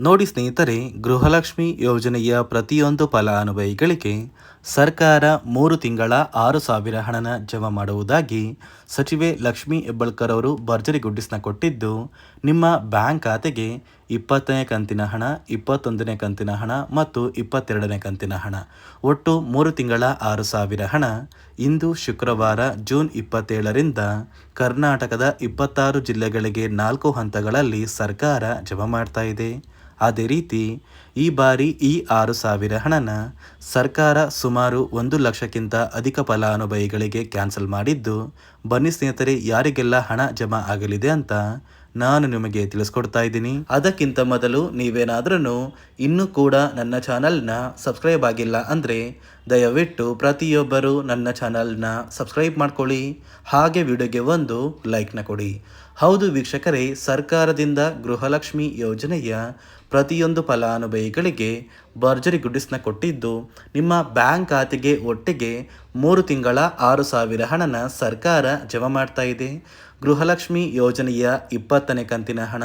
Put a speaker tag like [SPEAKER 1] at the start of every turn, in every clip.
[SPEAKER 1] ನೋಡಿ ಸ್ನೇಹಿತರೆ, ಗೃಹಲಕ್ಷ್ಮಿ ಯೋಜನೆಯ ಪ್ರತಿಯೊಂದು ಫಲಾನುಭವಿಗಳಿಗೆ ಸರ್ಕಾರ 3 ತಿಂಗಳ 6,000 ಹಣನ ಜಮಾ ಮಾಡುವುದಾಗಿ ಸಚಿವೆ ಲಕ್ಷ್ಮಿ ಹೆಬ್ಬಾಳ್ಕರ್ ಅವರು ಭರ್ಜರಿ ಗುಡ್ಡಿಸ್ನ ಕೊಟ್ಟಿದ್ದು, ನಿಮ್ಮ ಬ್ಯಾಂಕ್ ಖಾತೆಗೆ 20ನೇ ಕಂತಿನ ಹಣ, 21ನೇ ಕಂತಿನ ಹಣ ಮತ್ತು 22ನೇ ಕಂತಿನ ಹಣ, ಒಟ್ಟು 3 ತಿಂಗಳ 6,000 ಹಣ ಇಂದು ಶುಕ್ರವಾರ ಜೂನ್ 27ರಿಂದ ಕರ್ನಾಟಕದ 26 ಜಿಲ್ಲೆಗಳಿಗೆ 4 ಹಂತಗಳಲ್ಲಿ ಸರ್ಕಾರ ಜಮಾ ಮಾಡ್ತಾ ಇದೆ. ಅದೇ ರೀತಿ ಈ ಬಾರಿ ಈ 6,000 ಹಣನ ಸರ್ಕಾರ ಸುಮಾರು 1 ಲಕ್ಷಕ್ಕಿಂತ ಅಧಿಕ ಫಲಾನುಭವಿಗಳಿಗೆ ಕ್ಯಾನ್ಸಲ್ ಮಾಡಿದ್ದು, ಬನ್ನಿ ಸ್ನೇಹಿತರೆ, ಯಾರಿಗೆಲ್ಲ ಹಣ ಜಮಾ ಆಗಲಿದೆ ಅಂತ ನಾನು ನಿಮಗೆ ತಿಳಿಸ್ಕೊಡ್ತಾ ಇದ್ದೀನಿ. ಅದಕ್ಕಿಂತ ಮೊದಲು ನೀವೇನಾದ್ರೂ ಇನ್ನೂ ಕೂಡ ನನ್ನ ಚಾನಲ್ನ ಸಬ್ಸ್ಕ್ರೈಬ್ ಆಗಿಲ್ಲ ಅಂದರೆ ದಯವಿಟ್ಟು ಪ್ರತಿಯೊಬ್ಬರು ನನ್ನ ಚಾನಲ್ನ ಸಬ್ಸ್ಕ್ರೈಬ್ ಮಾಡ್ಕೊಳ್ಳಿ, ಹಾಗೆ ವಿಡಿಯೋಗೆ ಒಂದು ಲೈಕ್ನ ಕೊಡಿ. ಹೌದು ವೀಕ್ಷಕರೇ, ಸರ್ಕಾರದಿಂದ ಗೃಹಲಕ್ಷ್ಮಿ ಯೋಜನೆಯ ಪ್ರತಿಯೊಂದು ಫಲಾನುಭವಿಗಳಿಗೆ ಭರ್ಜರಿ ಗುಡ್ಡಿಸ್ನ ಕೊಟ್ಟಿದ್ದು, ನಿಮ್ಮ ಬ್ಯಾಂಕ್ ಖಾತೆಗೆ ಒಟ್ಟಿಗೆ 3 ತಿಂಗಳ 6,000 ಹಣನ ಸರ್ಕಾರ ಜಮಾ ಮಾಡ್ತಾ ಇದೆ. ಗೃಹಲಕ್ಷ್ಮಿ ಯೋಜನೆಯ 20ನೇ ಕಂತಿನ ಹಣ,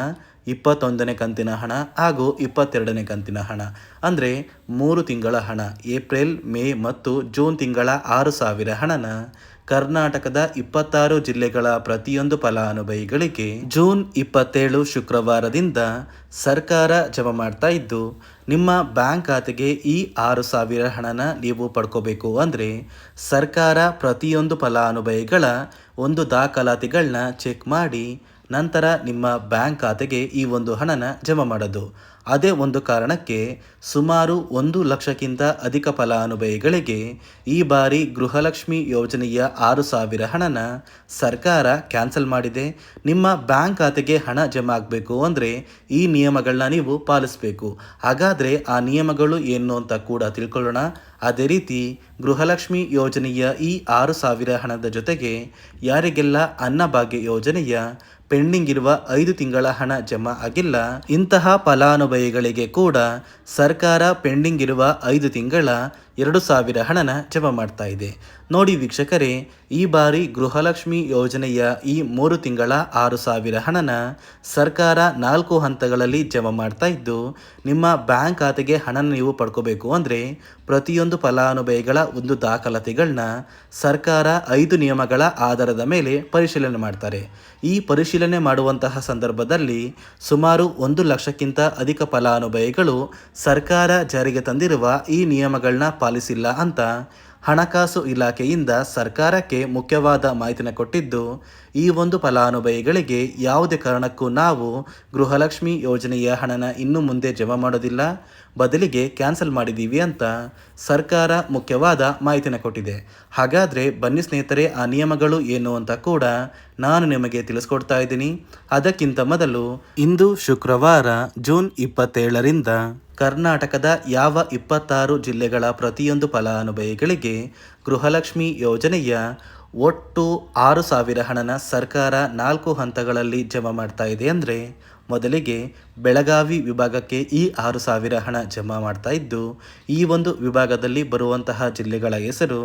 [SPEAKER 1] 21ನೇ ಕಂತಿನ ಹಣ ಹಾಗೂ 22ನೇ ಕಂತಿನ ಹಣ ಅಂದರೆ 3 ತಿಂಗಳ ಹಣ, ಏಪ್ರಿಲ್, ಮೇ ಮತ್ತು ಜೂನ್ ತಿಂಗಳ 6,000 ಹಣನ ಕರ್ನಾಟಕದ 26 ಜಿಲ್ಲೆಗಳ ಪ್ರತಿಯೊಂದು ಫಲಾನುಭವಿಗಳಿಗೆ ಜೂನ್ 27 ಶುಕ್ರವಾರದಿಂದ ಸರ್ಕಾರ ಜಮಾ ಮಾಡ್ತಾ ಇದ್ದು, ನಿಮ್ಮ ಬ್ಯಾಂಕ್ ಖಾತೆಗೆ ಈ 6,000 ಹಣನ ನೀವು ಪಡ್ಕೋಬೇಕು ಅಂದರೆ ಸರ್ಕಾರ ಪ್ರತಿಯೊಂದು ಫಲಾನುಭವಿಗಳ ಒಂದು ದಾಖಲಾತಿಗಳನ್ನ ಚೆಕ್ ಮಾಡಿ ನಂತರ ನಿಮ್ಮ ಬ್ಯಾಂಕ್ ಖಾತೆಗೆ ಈ ಒಂದು ಹಣನ ಜಮಾ ಮಾಡೋದು. ಅದೇ ಒಂದು ಕಾರಣಕ್ಕೆ ಸುಮಾರು 1 ಲಕ್ಷಕ್ಕಿಂತ ಅಧಿಕ ಫಲಾನುಭವಿಗಳಿಗೆ ಈ ಬಾರಿ ಗೃಹಲಕ್ಷ್ಮಿ ಯೋಜನೆಯ 6,000 ಹಣನ ಸರ್ಕಾರ ಕ್ಯಾನ್ಸಲ್ ಮಾಡಿದೆ. ನಿಮ್ಮ ಬ್ಯಾಂಕ್ ಖಾತೆಗೆ ಹಣ ಜಮಾ ಆಗಬೇಕು ಅಂದರೆ ಈ ನಿಯಮಗಳನ್ನ ನೀವು ಪಾಲಿಸಬೇಕು. ಹಾಗಾದರೆ ಆ ನಿಯಮಗಳು ಏನು ಅಂತ ಕೂಡ ತಿಳ್ಕೊಳ್ಳೋಣ. ಅದೇ ರೀತಿ ಗೃಹಲಕ್ಷ್ಮಿ ಯೋಜನೆಯ ಈ 6,000 ಹಣದ ಜೊತೆಗೆ ಯಾರಿಗೆಲ್ಲ ಅನ್ನಭಾಗ್ಯ ಯೋಜನೆಯ ಪೆಂಡಿಂಗ್ ಇರುವ 5 ತಿಂಗಳ ಹಣ ಜಮಾ ಆಗಿಲ್ಲ, ಇಂತಹ ಫಲಾನುಭವಿಗಳಿಗೆ ಕೂಡ ಸರ್ಕಾರ ಪೆಂಡಿಂಗ್ ಇರುವ 5 ತಿಂಗಳ 2,000 ಹಣನ ಜಮಾ ಮಾಡ್ತಾ ಇದೆ. ನೋಡಿ ವೀಕ್ಷಕರೇ, ಈ ಬಾರಿ ಗೃಹಲಕ್ಷ್ಮಿ ಯೋಜನೆಯ ಈ 3 ತಿಂಗಳ 6,000 ಹಣನ ಸರ್ಕಾರ 4 ಹಂತಗಳಲ್ಲಿ ಜಮಾ ಮಾಡ್ತಾ ಇದ್ದು, ನಿಮ್ಮ ಬ್ಯಾಂಕ್ ಖಾತೆಗೆ ಹಣನ ನೀವು ಪಡ್ಕೋಬೇಕು ಅಂದರೆ ಪ್ರತಿಯೊಂದು ಫಲಾನುಭವಿಗಳ ಒಂದು ದಾಖಲಾತಿಗಳನ್ನ ಸರ್ಕಾರ 5 ನಿಯಮಗಳ ಆಧಾರದ ಮೇಲೆ ಪರಿಶೀಲನೆ ಮಾಡ್ತಾರೆ. ಈ ಪರಿಶೀಲನೆ ಮಾಡುವಂತಹ ಸಂದರ್ಭದಲ್ಲಿ ಸುಮಾರು 1 ಲಕ್ಷಕ್ಕಿಂತ ಅಧಿಕ ಫಲಾನುಭವಿಗಳು ಸರ್ಕಾರ ಜಾರಿಗೆ ತಂದಿರುವ ಈ ನಿಯಮಗಳನ್ನ ಪಾಲಿಸಿಲ್ಲ ಅಂತ ಹಣಕಾಸು ಇಲಾಖೆಯಿಂದ ಸರ್ಕಾರಕ್ಕೆ ಮುಖ್ಯವಾದ ಮಾಹಿತಿನ ಕೊಟ್ಟಿದ್ದು, ಈ ಒಂದು ಫಲಾನುಭವಿಗಳಿಗೆ ಯಾವುದೇ ಕಾರಣಕ್ಕೂ ನಾವು ಗೃಹಲಕ್ಷ್ಮಿ ಯೋಜನೆಯ ಹಣನ ಇನ್ನು ಮುಂದೆ ಜಮಾ ಮಾಡೋದಿಲ್ಲ, ಬದಲಿಗೆ ಕ್ಯಾನ್ಸಲ್ ಮಾಡಿದ್ದೀವಿ ಅಂತ ಸರ್ಕಾರ ಮುಖ್ಯವಾದ ಮಾಹಿತಿನ ಕೊಟ್ಟಿದೆ. ಹಾಗಾದರೆ ಬನ್ನಿ ಸ್ನೇಹಿತರೆ, ಆ ನಿಯಮಗಳು ಏನು ಅಂತ ಕೂಡ ನಾನು ನಿಮಗೆ ತಿಳಿಸ್ಕೊಡ್ತಾ ಇದ್ದೀನಿ. ಅದಕ್ಕಿಂತ ಮೊದಲು ಇಂದು ಶುಕ್ರವಾರ ಜೂನ್ 27ರಿಂದ ಕರ್ನಾಟಕದ ಯಾವ 26 ಜಿಲ್ಲೆಗಳ ಪ್ರತಿಯೊಂದು ಫಲಾನುಭವಿಗಳಿಗೆ ಗೃಹಲಕ್ಷ್ಮಿ ಯೋಜನೆಯ ಒಟ್ಟು 6,000 ಹಣನ ಸರ್ಕಾರ 4 ಹಂತಗಳಲ್ಲಿ ಜಮಾ ಮಾಡ್ತಾ ಇದೆ ಅಂದರೆ, ಮೊದಲಿಗೆ ಬೆಳಗಾವಿ ವಿಭಾಗಕ್ಕೆ ಈ 6,000 ಹಣ ಜಮಾ ಮಾಡ್ತಾ ಇದ್ದು, ಈ ಒಂದು ವಿಭಾಗದಲ್ಲಿ ಬರುವಂತಹ ಜಿಲ್ಲೆಗಳ ಹೆಸರು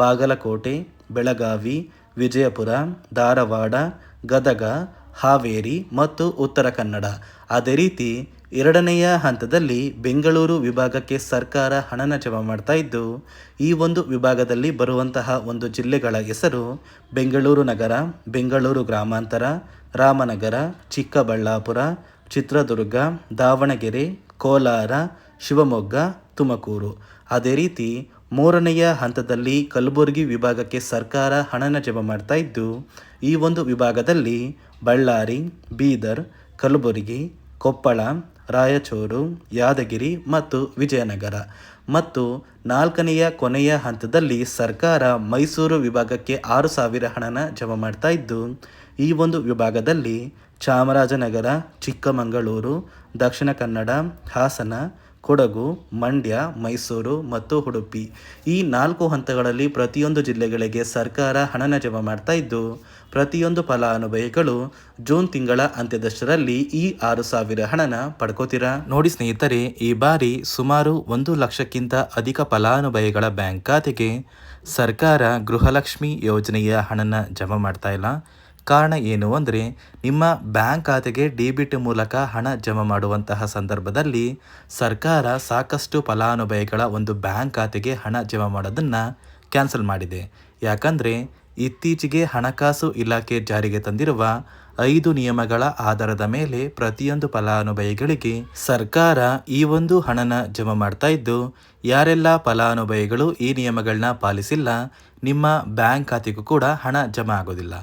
[SPEAKER 1] ಬಾಗಲಕೋಟೆ, ಬೆಳಗಾವಿ, ವಿಜಯಪುರ, ಧಾರವಾಡ, ಗದಗ, ಹಾವೇರಿ ಮತ್ತು ಉತ್ತರ ಕನ್ನಡ. ಅದೇ ರೀತಿ 2ನೆಯ ಹಂತದಲ್ಲಿ ಬೆಂಗಳೂರು ವಿಭಾಗಕ್ಕೆ ಸರ್ಕಾರ ಹಣನ ಜಮಾ ಮಾಡ್ತಾ ಇದ್ದು, ಈ ಒಂದು ವಿಭಾಗದಲ್ಲಿ ಬರುವಂತಹ ಒಂದು ಜಿಲ್ಲೆಗಳ ಹೆಸರು ಬೆಂಗಳೂರು ನಗರ, ಬೆಂಗಳೂರು ಗ್ರಾಮಾಂತರ, ರಾಮನಗರ, ಚಿಕ್ಕಬಳ್ಳಾಪುರ, ಚಿತ್ರದುರ್ಗ, ದಾವಣಗೆರೆ, ಕೋಲಾರ, ಶಿವಮೊಗ್ಗ, ತುಮಕೂರು. ಅದೇ ರೀತಿ 3ನೆಯ ಹಂತದಲ್ಲಿ ಕಲಬುರಗಿ ವಿಭಾಗಕ್ಕೆ ಸರ್ಕಾರ ಹಣನ ಜಮಾ ಮಾಡ್ತಾ ಇದ್ದು, ಈ ಒಂದು ವಿಭಾಗದಲ್ಲಿ ಬಳ್ಳಾರಿ, ಬೀದರ್, ಕಲಬುರಗಿ, ಕೊಪ್ಪಳ, ರಾಯಚೂರು, ಯಾದಗಿರಿ ಮತ್ತು ವಿಜಯನಗರ. ಮತ್ತು 4ನೆಯ ಕೊನೆಯ ಹಂತದಲ್ಲಿ ಸರ್ಕಾರ ಮೈಸೂರು ವಿಭಾಗಕ್ಕೆ 6,000 ಹಣನ ಜಮಾ ಮಾಡ್ತಾ ಇದ್ದು, ಈ ಒಂದು ವಿಭಾಗದಲ್ಲಿ ಚಾಮರಾಜನಗರ, ಚಿಕ್ಕಮಗಳೂರು, ದಕ್ಷಿಣ ಕನ್ನಡ, ಹಾಸನ, ಕೊಡಗು, ಮಂಡ್ಯ, ಮೈಸೂರು ಮತ್ತು ಉಡುಪಿ. ಈ 4 ಹಂತಗಳಲ್ಲಿ ಪ್ರತಿಯೊಂದು ಜಿಲ್ಲೆಗಳಿಗೆ ಸರ್ಕಾರ ಹಣನ ಜಮಾ ಮಾಡ್ತಾ ಇದ್ದು, ಪ್ರತಿಯೊಂದು ಫಲಾನುಭವಿಗಳು ಜೂನ್ ತಿಂಗಳ ಅಂತ್ಯದಷ್ಟರಲ್ಲಿ ಈ 6,000 ಹಣನ ಪಡ್ಕೋತೀರಾ. ನೋಡಿ ಸ್ನೇಹಿತರೆ, ಈ ಬಾರಿ ಸುಮಾರು 1 ಲಕ್ಷಕ್ಕಿಂತ ಅಧಿಕ ಫಲಾನುಭವಿಗಳ ಬ್ಯಾಂಕ್ ಖಾತೆಗೆ ಸರ್ಕಾರ ಗೃಹಲಕ್ಷ್ಮಿ ಯೋಜನೆಯ ಹಣನ ಜಮಾ ಮಾಡ್ತಾ ಇಲ್ಲ. ಕಾರಣ ಏನು ಅಂದರೆ ನಿಮ್ಮ ಬ್ಯಾಂಕ್ ಖಾತೆಗೆ ಡೆಬಿಟ್ ಮೂಲಕ ಹಣ ಜಮಾ ಮಾಡುವಂತಹ ಸಂದರ್ಭದಲ್ಲಿ ಸರ್ಕಾರ ಸಾಕಷ್ಟು ಫಲಾನುಭವಿಗಳ ಒಂದು ಬ್ಯಾಂಕ್ ಖಾತೆಗೆ ಹಣ ಜಮಾ ಮಾಡೋದನ್ನು ಕ್ಯಾನ್ಸಲ್ ಮಾಡಿದೆ. ಯಾಕಂದರೆ ಇತ್ತೀಚೆಗೆ ಹಣಕಾಸು ಇಲಾಖೆ ಜಾರಿಗೆ ತಂದಿರುವ 5 ನಿಯಮಗಳ ಆಧಾರದ ಮೇಲೆ ಪ್ರತಿಯೊಂದು ಫಲಾನುಭವಿಗಳಿಗೆ ಸರ್ಕಾರ ಈ ಒಂದು ಹಣನ ಜಮಾ ಮಾಡ್ತಾ ಇದ್ದು, ಯಾರೆಲ್ಲ ಫಲಾನುಭವಿಗಳು ಈ ನಿಯಮಗಳನ್ನ ಪಾಲಿಸಿಲ್ಲ ನಿಮ್ಮ ಬ್ಯಾಂಕ್ ಖಾತೆಗೂ ಕೂಡ ಹಣ ಜಮಾ ಆಗೋದಿಲ್ಲ.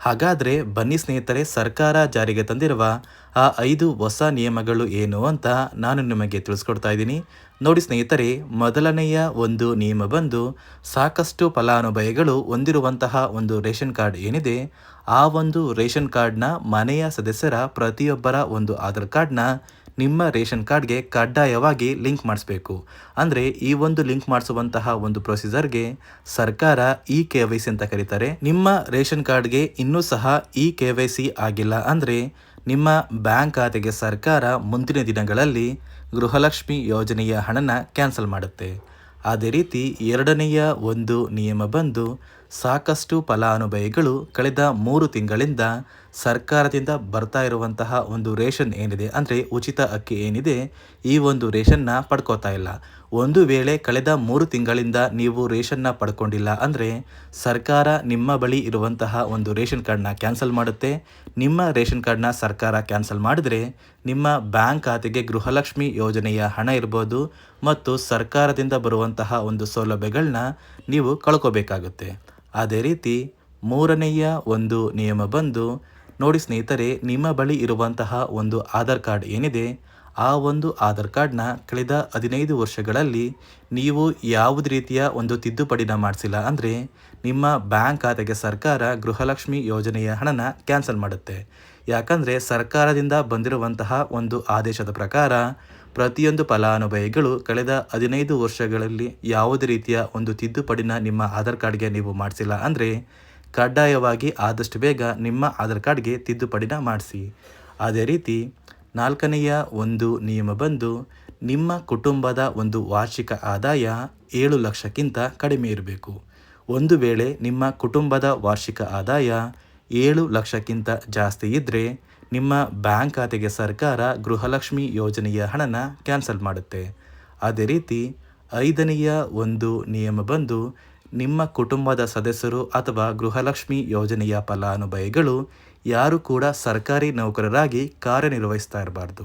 [SPEAKER 1] ಹಾಗಾದರೆ ಬನ್ನಿ ಸ್ನೇಹಿತರೆ, ಸರ್ಕಾರ ಜಾರಿಗೆ ತಂದಿರುವ ಆ 5 ಹೊಸ ನಿಯಮಗಳು ಏನು ಅಂತ ನಾನು ನಿಮಗೆ ತಿಳಿಸ್ಕೊಡ್ತಾ ಇದ್ದೀನಿ. ನೋಡಿ ಸ್ನೇಹಿತರೆ, ಮೊದಲನೆಯ ಒಂದು ನಿಯಮ ಬಂದು ಸಾಕಷ್ಟು ಫಲಾನುಭವಿಗಳು ಹೊಂದಿರುವಂತಹ ಒಂದು ರೇಷನ್ ಕಾರ್ಡ್ ಏನಿದೆ, ಆ ಒಂದು ರೇಷನ್ ಕಾರ್ಡ್ನ ಮನೆಯ ಸದಸ್ಯರ ಪ್ರತಿಯೊಬ್ಬರ ಒಂದು ಆಧಾರ್ ಕಾರ್ಡ್ನ ನಿಮ್ಮ ರೇಷನ್ ಕಾರ್ಡ್ಗೆ ಕಡ್ಡಾಯವಾಗಿ ಲಿಂಕ್ ಮಾಡಿಸ್ಬೇಕು. ಅಂದರೆ ಈ ಒಂದು ಲಿಂಕ್ ಮಾಡಿಸುವಂತಹ ಒಂದು ಪ್ರೊಸೀಜರ್ಗೆ ಸರ್ಕಾರ KYC ಅಂತ ಕರೀತಾರೆ. ನಿಮ್ಮ ರೇಷನ್ ಕಾರ್ಡ್ಗೆ ಇನ್ನೂ ಸಹ KYC ಆಗಿಲ್ಲ ಅಂದರೆ ನಿಮ್ಮ ಬ್ಯಾಂಕ್ ಖಾತೆಗೆ ಸರ್ಕಾರ ಮುಂದಿನ ದಿನಗಳಲ್ಲಿ ಗೃಹಲಕ್ಷ್ಮಿ ಯೋಜನೆಯ ಹಣನ ಕ್ಯಾನ್ಸಲ್ ಮಾಡುತ್ತೆ. ಅದೇ ರೀತಿ ಎರಡನೆಯ ಒಂದು ನಿಯಮ ಬಂದು ಸಾಕಷ್ಟು ಫಲಾನುಭವಿಗಳು ಕಳೆದ 3 ತಿಂಗಳಿಂದ ಸರ್ಕಾರದಿಂದ ಬರ್ತಾ ಇರುವಂತಹ ಒಂದು ರೇಷನ್ ಏನಿದೆ, ಅಂದರೆ ಉಚಿತ ಅಕ್ಕಿ ಏನಿದೆ, ಈ ಒಂದು ರೇಷನ್ನ ಪಡ್ಕೋತಾ ಇಲ್ಲ. ಒಂದು ವೇಳೆ ಕಳೆದ 3 ತಿಂಗಳಿಂದ ನೀವು ರೇಷನ್ನ ಪಡ್ಕೊಂಡಿಲ್ಲ ಅಂದರೆ ಸರ್ಕಾರ ನಿಮ್ಮ ಬಳಿ ಇರುವಂತಹ ಒಂದು ರೇಷನ್ ಕಾರ್ಡ್ನ ಕ್ಯಾನ್ಸಲ್ ಮಾಡುತ್ತೆ. ನಿಮ್ಮ ರೇಷನ್ ಕಾರ್ಡ್ನ ಸರ್ಕಾರ ಕ್ಯಾನ್ಸಲ್ ಮಾಡಿದರೆ ನಿಮ್ಮ ಬ್ಯಾಂಕ್ ಖಾತೆಗೆ ಗೃಹಲಕ್ಷ್ಮಿ ಯೋಜನೆಯ ಹಣ ಇರ್ಬೋದು ಮತ್ತು ಸರ್ಕಾರದಿಂದ ಬರುವಂತಹ ಒಂದು ಸೌಲಭ್ಯಗಳನ್ನ ನೀವು ಕಳ್ಕೋಬೇಕಾಗುತ್ತೆ. ಅದೇ ರೀತಿ ಮೂರನೆಯ ಒಂದು ನಿಯಮ ಬಂದು ನೋಡಿ ಸ್ನೇಹಿತರೆ, ನಿಮ್ಮ ಬಳಿ ಇರುವಂತಹ ಒಂದು ಆಧಾರ್ ಕಾರ್ಡ್ ಏನಿದೆ, ಆ ಒಂದು ಆಧಾರ್ ಕಾರ್ಡ್ನ ಕಳೆದ 15 ವರ್ಷಗಳಲ್ಲಿ ನೀವು ಯಾವುದೇ ರೀತಿಯ ಒಂದು ತಿದ್ದುಪಡಿನ ಮಾಡಿಸಿಲ್ಲ ಅಂದರೆ ನಿಮ್ಮ ಬ್ಯಾಂಕ್ ಖಾತೆಗೆ ಸರ್ಕಾರ ಗೃಹಲಕ್ಷ್ಮಿ ಯೋಜನೆಯ ಹಣನ ಕ್ಯಾನ್ಸಲ್ ಮಾಡುತ್ತೆ. ಯಾಕಂದರೆ ಸರ್ಕಾರದಿಂದ ಬಂದಿರುವಂತಹ ಒಂದು ಆದೇಶದ ಪ್ರಕಾರ ಪ್ರತಿಯೊಂದು ಫಲಾನುಭವಿಗಳು ಕಳೆದ 15 ವರ್ಷಗಳಲ್ಲಿ ಯಾವುದೇ ರೀತಿಯ ಒಂದು ತಿದ್ದುಪಡಿನ ನಿಮ್ಮ ಆಧಾರ್ ಕಾರ್ಡ್ಗೆ ನೀವು ಮಾಡಿಸಿಲ್ಲ ಅಂದರೆ ಕಡ್ಡಾಯವಾಗಿ ಆದಷ್ಟು ಬೇಗ ನಿಮ್ಮ ಆಧಾರ್ ಕಾರ್ಡ್ಗೆ ತಿದ್ದುಪಡಿನ ಮಾಡಿಸಿ. ಅದೇ ರೀತಿ ನಾಲ್ಕನೆಯ ಒಂದು ನಿಯಮ ಬಂದು ನಿಮ್ಮ ಕುಟುಂಬದ ಒಂದು ವಾರ್ಷಿಕ ಆದಾಯ 7 ಲಕ್ಷಕ್ಕಿಂತ ಕಡಿಮೆ ಇರಬೇಕು. ಒಂದು ವೇಳೆ ನಿಮ್ಮ ಕುಟುಂಬದ ವಾರ್ಷಿಕ ಆದಾಯ 7 ಲಕ್ಷಕ್ಕಿಂತ ಜಾಸ್ತಿ ಇದ್ದರೆ ನಿಮ್ಮ ಬ್ಯಾಂಕ್ ಖಾತೆಗೆ ಸರ್ಕಾರ ಗೃಹಲಕ್ಷ್ಮಿ ಯೋಜನೆಯ ಹಣನ ಕ್ಯಾನ್ಸಲ್ ಮಾಡುತ್ತೆ. ಅದೇ ರೀತಿ ಐದನೆಯ ಒಂದು ನಿಯಮ ಬಂದು ನಿಮ್ಮ ಕುಟುಂಬದ ಸದಸ್ಯರು ಅಥವಾ ಗೃಹಲಕ್ಷ್ಮಿ ಯೋಜನೆಯ ಫಲಾನುಭವಿಗಳು ಯಾರು ಕೂಡ ಸರ್ಕಾರಿ ನೌಕರರಾಗಿ ಕಾರ್ಯನಿರ್ವಹಿಸ್ತಾ ಇರಬಾರ್ದು.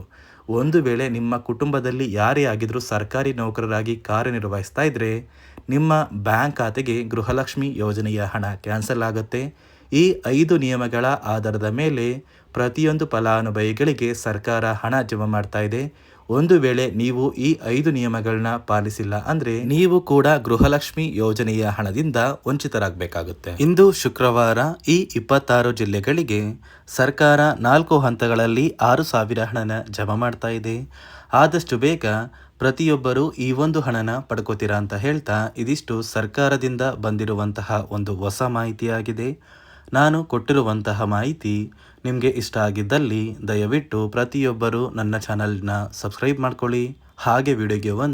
[SPEAKER 1] ಒಂದು ವೇಳೆ ನಿಮ್ಮ ಕುಟುಂಬದಲ್ಲಿ ಯಾರೇ ಆಗಿದ್ರೂ ಸರ್ಕಾರಿ ನೌಕರರಾಗಿ ಕಾರ್ಯನಿರ್ವಹಿಸ್ತಾ ಇದ್ದರೆ ನಿಮ್ಮ ಬ್ಯಾಂಕ್ ಖಾತೆಗೆ ಗೃಹಲಕ್ಷ್ಮಿ ಯೋಜನೆಯ ಹಣ ಕ್ಯಾನ್ಸಲ್ ಆಗುತ್ತೆ. ಈ 5 ನಿಯಮಗಳ ಆಧಾರದ ಮೇಲೆ ಪ್ರತಿಯೊಂದು ಫಲಾನುಭವಿಗಳಿಗೆ ಸರ್ಕಾರ ಹಣ ಜಮಾ ಮಾಡ್ತಾ ಇದೆ. ಒಂದು ವೇಳೆ ನೀವು ಈ 5 ನಿಯಮಗಳನ್ನ ಪಾಲಿಸಿಲ್ಲ ಅಂದರೆ ನೀವು ಕೂಡ ಗೃಹಲಕ್ಷ್ಮಿ ಯೋಜನೆಯ ಹಣದಿಂದ ವಂಚಿತರಾಗಬೇಕಾಗುತ್ತೆ. ಇಂದು ಶುಕ್ರವಾರ ಈ 26 ಜಿಲ್ಲೆಗಳಿಗೆ ಸರ್ಕಾರ 4 ಹಂತಗಳಲ್ಲಿ 6,000 ಹಣನ ಜಮಾ ಮಾಡ್ತಾ ಇದೆ. ಆದಷ್ಟು ಬೇಗ ಪ್ರತಿಯೊಬ್ಬರು ಈ ಒಂದು ಹಣನ ಪಡ್ಕೋತೀರಾ ಅಂತ ಹೇಳ್ತಾ, ಇದಿಷ್ಟು ಸರ್ಕಾರದಿಂದ ಬಂದಿರುವಂತಹ ಒಂದು ಹೊಸ ಮಾಹಿತಿಯಾಗಿದೆ. ನಾನು ಕೊಟ್ಟಿರುವಂತಹ ಮಾಹಿತಿ ನಿಮಗೆ ಇಷ್ಟ ಆಗಿದ್ದಲ್ಲಿ ದಯವಿಟ್ಟು ಪ್ರತಿಯೊಬ್ಬರು ನನ್ನ ಚಾನಲ್ನ ಸಬ್ಸ್ಕ್ರೈಬ್ ಮಾಡ್ಕೊಳ್ಳಿ. ಹಾಗೆ ವಿಡಿಯೋಗೆ ಒಂದು